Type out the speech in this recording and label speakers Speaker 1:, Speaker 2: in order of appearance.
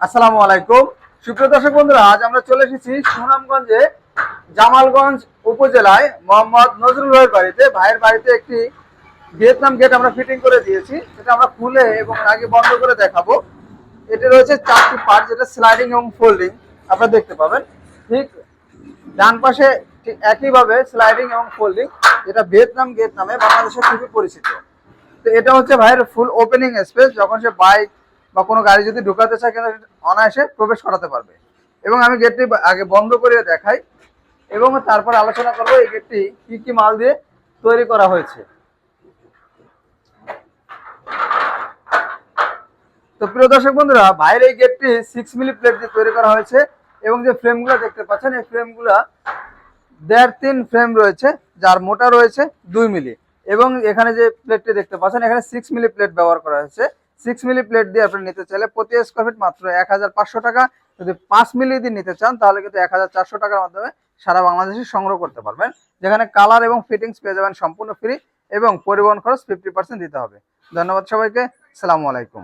Speaker 1: আসসালামু আলাইকুম। সুপ্রিয় দর্শক বন্ধুরা, আজ আমরা চলে এসেছি সুনামগঞ্জে জামালগঞ্জ উপজেলায় মোহাম্মদ নজরুল ভাইয়ের বাড়িতে। ভাইয়ের বাড়িতে একটি ভিয়েতনাম গেট আমরা ফিটিং করে দিয়েছি, সেটা আমরা খুলে এবং আগে বন্ধ করে দেখাবো। এটি রয়েছে চারটি পার্ট, যেটা স্লাইডিং এবং ফোল্ডিং আপনারা দেখতে পাবেন। ঠিক ডান পাশে ঠিক একইভাবে স্লাইডিং এবং ফোল্ডিং, যেটা ভিয়েতনাম গেট নামে বাংলাদেশে খুবই পরিচিত। তো এটা হচ্ছে ভাইয়ের ফুল ওপেনিং স্পেস, যখন সে বাইক বা কোনো গাড়ি যদি ঢুকাতে চায় কিন্তু অনায়াসে প্রবেশ করাতে পারবে। এবং আমি গেটটি আগে বন্ধ করে দেখাই এবং তারপর আলোচনা করবো এই গেটটি কি কি মাল দিয়ে তৈরি করা হয়েছে। তো প্রিয় দর্শক বন্ধুরা, ভাইয়ের এই গেটটি 6 মিলি প্লেট দিয়ে তৈরি করা হয়েছে এবং যে ফ্রেমগুলো দেখতে পাচ্ছেন এই ফ্রেমগুলো 1.5-3 ফ্রেম রয়েছে, যার মোটা রয়েছে 2 মিলি। এবং এখানে যে প্লেটটি দেখতে পাচ্ছেন এখানে 6 মিলি প্লেট ব্যবহার করা হয়েছে। 6 মিলি প্লেট দিয়ে আপনি নিতে চাইলে প্রতি স্কোয়ার ফিট মাত্র 1500 টাকা। যদি 5 মিলি দিয়ে নিতে চান তাহলে কিন্তু 1400 টাকার মাধ্যমে সারা বাংলাদেশে সংগ্রহ করতে পারবেন, যেখানে কালার এবং ফিটিংস পেয়ে যাবেন সম্পূর্ণ ফ্রি এবং পরিবহন খরচ 50% দিতে হবে। ধন্যবাদ সবাইকে। আসসালামু আলাইকুম।